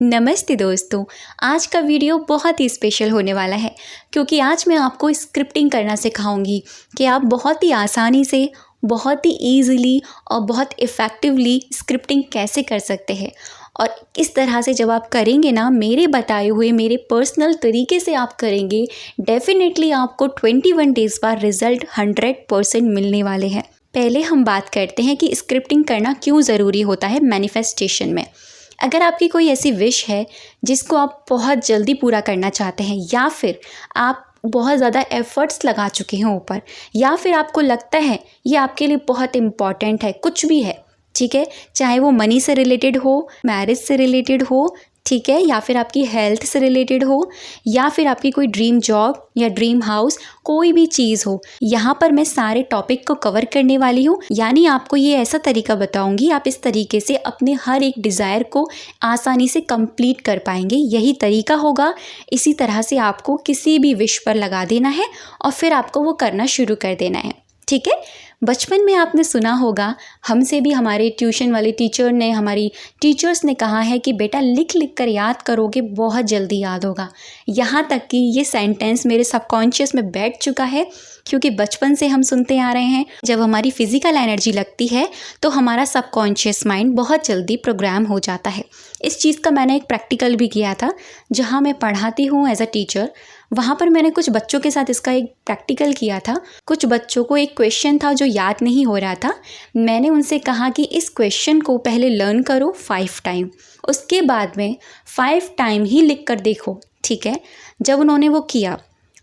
नमस्ते दोस्तों। आज का वीडियो बहुत ही स्पेशल होने वाला है क्योंकि आज मैं आपको स्क्रिप्टिंग करना सिखाऊंगी कि आप बहुत ही आसानी से, बहुत ही ईज़िली और बहुत इफ़ेक्टिवली स्क्रिप्टिंग कैसे कर सकते हैं। और इस तरह से जब आप करेंगे ना, मेरे बताए हुए मेरे पर्सनल तरीके से आप करेंगे, डेफिनेटली आपको 21 डेज़ बाद रिज़ल्ट 100% मिलने वाले हैं। पहले हम बात करते हैं कि स्क्रिप्टिंग करना क्यों ज़रूरी होता है मैनिफेस्टेशन में। अगर आपकी कोई ऐसी विश है जिसको आप बहुत जल्दी पूरा करना चाहते हैं, या फिर आप बहुत ज़्यादा एफ़र्ट्स लगा चुके हैं ऊपर, या फिर आपको लगता है ये आपके लिए बहुत इम्पॉर्टेंट है, कुछ भी है, ठीक है, चाहे वो मनी से रिलेटेड हो, मैरिज से रिलेटेड हो, ठीक है, या फिर आपकी हेल्थ से रिलेटेड हो, या फिर आपकी कोई ड्रीम जॉब या ड्रीम हाउस, कोई भी चीज़ हो, यहाँ पर मैं सारे टॉपिक को कवर करने वाली हूँ। यानी आपको ये ऐसा तरीका बताऊँगी, आप इस तरीके से अपने हर एक डिज़ायर को आसानी से कंप्लीट कर पाएंगे। यही तरीका होगा। इसी तरह से आपको किसी भी विश पर लगा देना है और फिर आपको वो करना शुरू कर देना है, ठीक है। बचपन में आपने सुना होगा, हमसे भी हमारे ट्यूशन वाले टीचर ने, हमारी टीचर्स ने कहा है कि बेटा लिख लिख कर याद करोगे, बहुत जल्दी याद होगा। यहाँ तक कि ये सेंटेंस मेरे सबकॉन्शियस में बैठ चुका है क्योंकि बचपन से हम सुनते आ रहे हैं, जब हमारी फिज़िकल एनर्जी लगती है तो हमारा सबकॉन्शियस माइंड बहुत जल्दी प्रोग्राम हो जाता है। इस चीज़ का मैंने एक प्रैक्टिकल भी किया था जहाँ मैं पढ़ाती हूँ एज अ टीचर। वहाँ पर मैंने कुछ बच्चों के साथ इसका एक प्रैक्टिकल किया था। कुछ बच्चों को एक क्वेश्चन था जो याद नहीं हो रहा था। मैंने उनसे कहा कि इस क्वेश्चन को पहले लर्न करो 5 टाइम, उसके बाद में 5 टाइम ही लिख कर देखो, ठीक है। जब उन्होंने वो किया,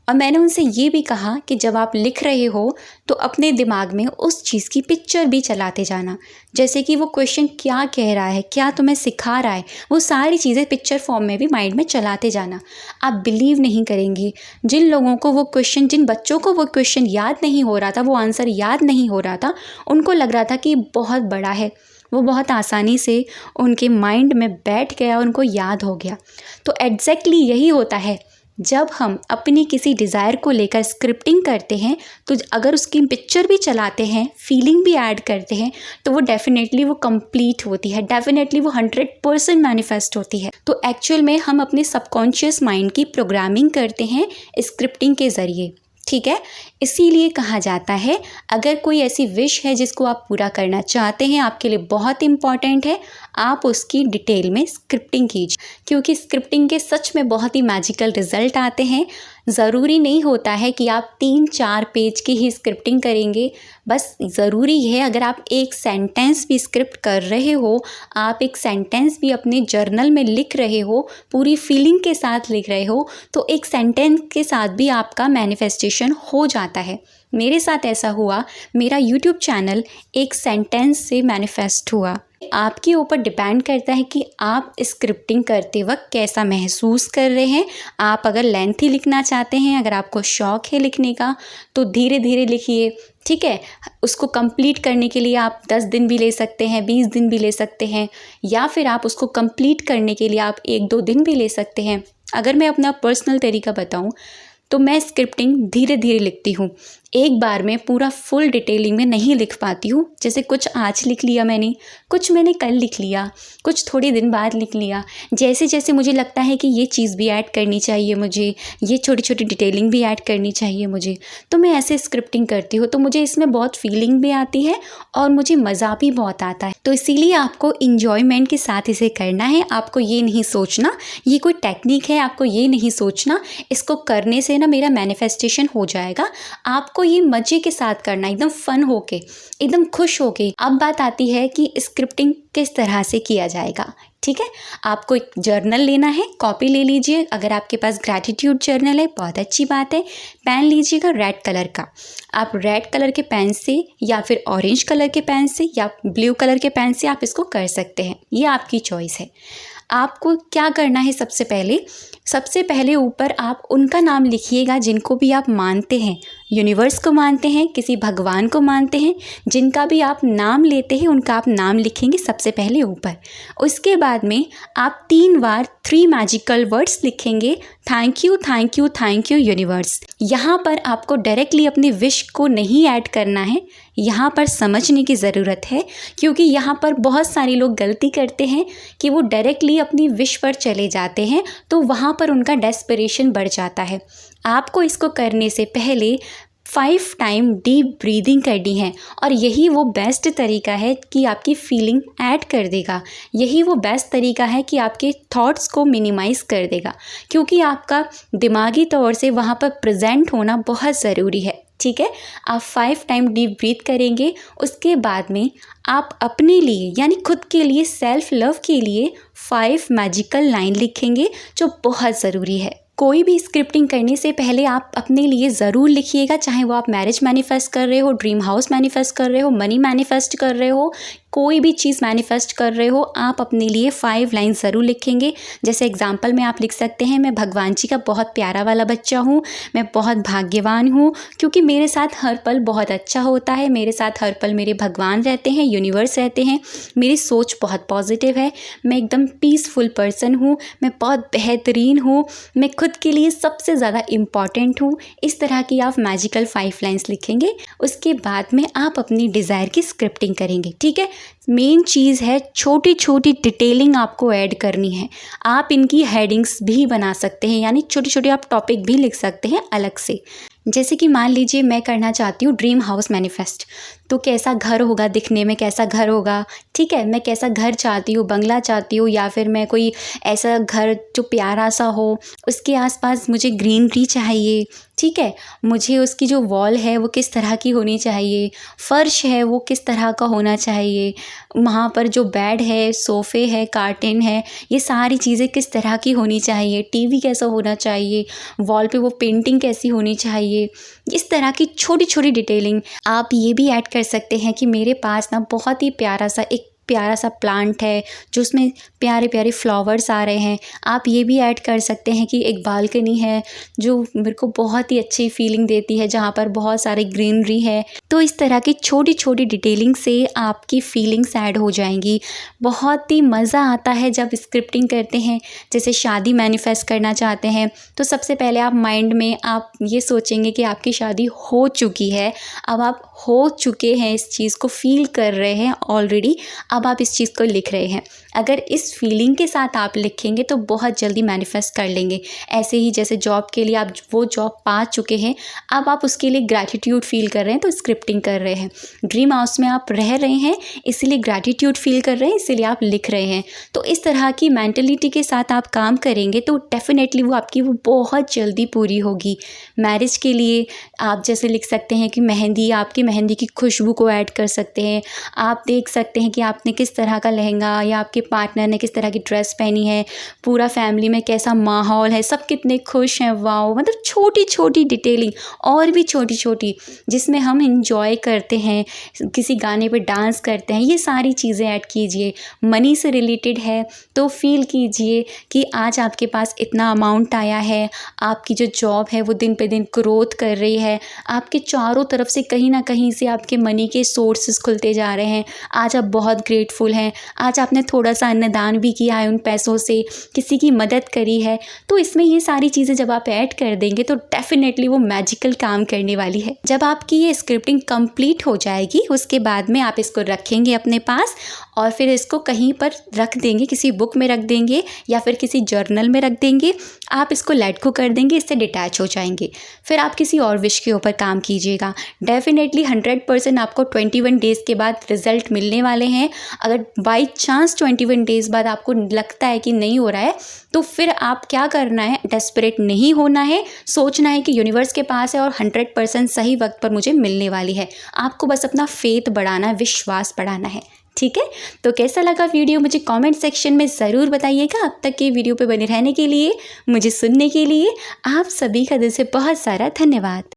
और मैंने उनसे ये भी कहा कि जब आप लिख रहे हो तो अपने दिमाग में उस चीज़ की पिक्चर भी चलाते जाना, जैसे कि वो क्वेश्चन क्या कह रहा है, क्या तुम्हें सिखा रहा है, वो सारी चीज़ें पिक्चर फॉर्म में भी माइंड में चलाते जाना। आप बिलीव नहीं करेंगी, जिन लोगों को वो क्वेश्चन, जिन बच्चों को वो क्वेश्चन याद नहीं हो रहा था, वो आंसर याद नहीं हो रहा था, उनको लग रहा था कि बहुत बड़ा है, वो बहुत आसानी से उनके माइंड में बैठ गया, उनको याद हो गया। तो एग्जैक्टली यही होता है, जब हम अपनी किसी डिज़ायर को लेकर स्क्रिप्टिंग करते हैं तो अगर उसकी पिक्चर भी चलाते हैं, फीलिंग भी ऐड करते हैं, तो वो डेफिनेटली वो कंप्लीट होती है, डेफिनेटली वो 100% मैनिफेस्ट होती है। तो एक्चुअल में हम अपने सबकॉन्शियस माइंड की प्रोग्रामिंग करते हैं स्क्रिप्टिंग के ज़रिए, ठीक है। इसीलिए कहा जाता है, अगर कोई ऐसी विश है जिसको आप पूरा करना चाहते हैं, आपके लिए बहुत इम्पॉर्टेंट है, आप उसकी डिटेल में स्क्रिप्टिंग कीजिए, क्योंकि स्क्रिप्टिंग के सच में बहुत ही मैजिकल रिजल्ट आते हैं। ज़रूरी नहीं होता है कि आप 3-4 पेज की ही स्क्रिप्टिंग करेंगे, बस ज़रूरी है अगर आप एक सेंटेंस भी स्क्रिप्ट कर रहे हो, आप एक सेंटेंस भी अपने जर्नल में लिख रहे हो, पूरी फीलिंग के साथ लिख रहे हो, तो एक सेंटेंस के साथ भी आपका मैनिफेस्टेशन हो जाता है। मेरे साथ ऐसा हुआ, मेरा यूट्यूब चैनल एक सेंटेंस से मैनिफेस्ट हुआ। आपके ऊपर डिपेंड करता है कि आप स्क्रिप्टिंग करते वक्त कैसा महसूस कर रहे हैं। आप अगर लेंथी लिखना चाहते हैं, अगर आपको शौक़ है लिखने का, तो धीरे धीरे लिखिए, ठीक है। उसको कंप्लीट करने के लिए आप 10 दिन भी ले सकते हैं, 20 दिन भी ले सकते हैं, या फिर आप उसको कंप्लीट करने के लिए आप 1-2 दिन भी ले सकते हैं। अगर मैं अपना पर्सनल तरीका बताऊं तो मैं स्क्रिप्टिंग धीरे धीरे लिखती हूँ, एक बार में पूरा फुल डिटेलिंग में नहीं लिख पाती हूँ। जैसे कुछ आज लिख लिया मैंने, कुछ मैंने कल लिख लिया, कुछ थोड़े दिन बाद लिख लिया। जैसे जैसे मुझे लगता है कि ये चीज़ भी ऐड करनी चाहिए मुझे, ये छोटी छोटी डिटेलिंग भी ऐड करनी चाहिए मुझे, तो मैं ऐसे स्क्रिप्टिंग करती हूँ। तो मुझे इसमें बहुत फीलिंग भी आती है और मुझे मज़ा भी बहुत आता है। तो इसीलिए आपको इंजॉयमेंट के साथ इसे करना है। आपको ये नहीं सोचना ये कोई टेक्निक है, आपको ये नहीं सोचना इसको करने से ना मेरा मैनिफेस्टेशन हो जाएगा। आपको ये मज़े के साथ करना, एकदम फन होके, एकदम खुश होके। अब बात आती है कि स्क्रिप्टिंग किस तरह से किया जाएगा, ठीक है। आपको एक जर्नल लेना है, कॉपी ले लीजिए। अगर आपके पास ग्रैटिट्यूड जर्नल है, बहुत अच्छी बात है। पेन लीजिएगा रेड कलर का। आप रेड कलर के पेन से, या फिर ऑरेंज कलर के पेन से, या ब्लू कलर के पेन से आप इसको कर सकते हैं, ये आपकी चॉइस है। आपको क्या करना है, सबसे पहले ऊपर आप उनका नाम लिखिएगा जिनको भी आप मानते हैं, यूनिवर्स को मानते हैं, किसी भगवान को मानते हैं, जिनका भी आप नाम लेते हैं उनका आप नाम लिखेंगे सबसे पहले ऊपर। उसके बाद में आप 3 बार 3 मैजिकल वर्ड्स लिखेंगे, thank you thank you thank you universe. यहाँ पर आपको डायरेक्टली अपनी विश को नहीं ऐड करना है, यहाँ पर समझने की ज़रूरत है, क्योंकि यहाँ पर बहुत सारे लोग गलती करते हैं कि वो डायरेक्टली अपनी विश पर चले जाते हैं, तो वहाँ पर उनका डेस्परेशन बढ़ जाता है। आपको इसको करने से पहले 5 टाइम डीप ब्रीदिंग करनी है, और यही वो बेस्ट तरीका है कि आपकी फीलिंग ऐड कर देगा। यही वो बेस्ट तरीका है कि आपके थॉट्स को मिनिमाइज़ कर देगा, क्योंकि आपका दिमागी तौर से वहाँ पर प्रेजेंट होना बहुत ज़रूरी है। ठीक है, आप 5 टाइम डीप ब्रीथ करेंगे। उसके बाद में आप अपने लिए यानी खुद के लिए, सेल्फ लव के लिए 5 मैजिकल लाइन लिखेंगे, जो बहुत ज़रूरी है। कोई भी स्क्रिप्टिंग करने से पहले आप अपने लिए ज़रूर लिखिएगा, चाहे वो आप मैरिज मैनिफेस्ट कर रहे हो, ड्रीम हाउस मैनिफेस्ट कर रहे हो, मनी मैनिफेस्ट कर रहे हो, कोई भी चीज़ मैनिफेस्ट कर रहे हो, आप अपने लिए 5 लाइन ज़रूर लिखेंगे। जैसे एग्जांपल में आप लिख सकते हैं, मैं भगवान जी का बहुत प्यारा वाला बच्चा हूँ, मैं बहुत भाग्यवान हूँ, क्योंकि मेरे साथ हर पल बहुत अच्छा होता है, मेरे साथ हर पल मेरे भगवान रहते हैं, यूनिवर्स रहते हैं, मेरी सोच बहुत पॉजिटिव है, मैं एकदम पीसफुल पर्सन हूँ, मैं बहुत बेहतरीन हूँ, मैं खुद के लिए सबसे ज़्यादा इम्पॉर्टेंट हूँ। इस तरह की आप मैजिकल 5 लाइन्स लिखेंगे। उसके बाद में आप अपनी डिज़ायर की स्क्रिप्टिंग करेंगे। ठीक है, मेन चीज़ है छोटी छोटी डिटेलिंग आपको ऐड करनी है। आप इनकी हेडिंग्स भी बना सकते हैं, यानी छोटे छोटे आप टॉपिक भी लिख सकते हैं अलग से। जैसे कि मान लीजिए मैं करना चाहती हूँ ड्रीम हाउस मैनिफेस्ट, तो कैसा घर होगा, दिखने में कैसा घर होगा। ठीक है, मैं कैसा घर चाहती हूँ, बंगला चाहती हूँ, या फिर मैं कोई ऐसा घर जो प्यारा सा हो, उसके आसपास मुझे ग्रीनरी चाहिए। ठीक है, मुझे उसकी जो वॉल है वो किस तरह की होनी चाहिए, फ़र्श है वो किस तरह का होना चाहिए, वहाँ पर जो बेड है, सोफ़े है, कार्टन है, ये सारी चीज़ें किस तरह की होनी चाहिए, टीवी कैसा होना चाहिए, वॉल पे वो पेंटिंग कैसी होनी चाहिए। इस तरह की छोटी छोटी डिटेलिंग आप ये भी ऐड कर सकते हैं कि मेरे पास ना बहुत ही प्यारा सा प्लांट है, जो उसमें प्यारे प्यारे फ्लावर्स आ रहे हैं। आप ये भी ऐड कर सकते हैं कि एक बालकनी है जो मेरे को बहुत ही अच्छी फीलिंग देती है, जहाँ पर बहुत सारी ग्रीनरी है। तो इस तरह की छोटी छोटी डिटेलिंग से आपकी फीलिंग्स ऐड हो जाएंगी। बहुत ही मज़ा आता है जब स्क्रिप्टिंग करते हैं। जैसे शादी मैनिफेस्ट करना चाहते हैं, तो सबसे पहले आप माइंड में आप ये सोचेंगे कि आपकी शादी हो चुकी है, अब आप हो चुके हैं, इस चीज़ को फील कर रहे हैं ऑलरेडी, अब आप इस चीज़ को लिख रहे हैं। अगर इस फीलिंग के साथ आप लिखेंगे तो बहुत जल्दी मैनिफेस्ट कर लेंगे। ऐसे ही जैसे जॉब के लिए आप वो जॉब पा चुके हैं, अब आप उसके लिए ग्रैटिट्यूड फील कर रहे हैं, तो स्क्रिप्टिंग कर रहे हैं। ड्रीम हाउस में आप रह रहे हैं, इसीलिए ग्रैटिट्यूड फील कर रहे हैं, इसीलिए आप लिख रहे हैं। तो इस तरह की मेंटलिटी के साथ आप काम करेंगे तो डेफिनेटली वो आपकी वो बहुत जल्दी पूरी होगी। मैरिज के लिए आप जैसे लिख सकते हैं कि मेहंदी, आपकी मेहंदी की खुशबू को ऐड कर सकते हैं। आप देख सकते हैं कि आपने किस तरह का लहंगा या आपके पार्टनर ने किस तरह की ड्रेस पहनी है, पूरा फैमिली में कैसा माहौल है, सब कितने खुश हैं। वाओ, मतलब छोटी छोटी डिटेलिंग और भी छोटी छोटी, जिसमें हम इंजॉय करते हैं, किसी गाने पे डांस करते हैं, ये सारी चीज़ें ऐड कीजिए। मनी से रिलेटेड है तो फील कीजिए कि आज आपके पास इतना अमाउंट आया है, आपकी जो जॉब है वो दिन पे दिन ग्रोथ कर रही है, आपके चारों तरफ से कहीं ना कहीं से आपके मनी के सोर्सेस खुलते जा रहे हैं। आज आप बहुत ग्रेटफुल हैं, आज आपने थोड़ा सा अन्नदान भी किया है, उन पैसों से किसी की मदद करी है। तो इसमें ये सारी चीज़ें जब आप ऐड कर देंगे तो डेफिनेटली वो मैजिकल काम करने वाली है। जब आपकी ये स्क्रिप्टिंग कंप्लीट हो जाएगी, उसके बाद में आप इसको रखेंगे अपने पास और फिर इसको कहीं पर रख देंगे, किसी बुक में रख देंगे या फिर किसी जर्नल में रख देंगे। आप इसको लेट गो कर देंगे, इससे डिटैच हो जाएंगे। फिर आप किसी और विश के ऊपर काम कीजिएगा। डेफिनेटली 100% आपको 21 डेज़ के बाद रिजल्ट मिलने वाले हैं। अगर बाई चांस 21 डेज़ बाद आपको लगता है कि नहीं हो रहा है, तो फिर आप क्या करना है, डेस्परेट नहीं होना है, सोचना है कि यूनिवर्स के पास है और 100% सही वक्त पर मुझे मिलने वाली है। आपको बस अपना फेथ बढ़ाना है, विश्वास बढ़ाना है। ठीक है, तो कैसा लगा वीडियो मुझे कमेंट सेक्शन में ज़रूर बताइएगा। अब तक के वीडियो पे बने रहने के लिए, मुझे सुनने के लिए आप सभी का दिल से बहुत सारा धन्यवाद।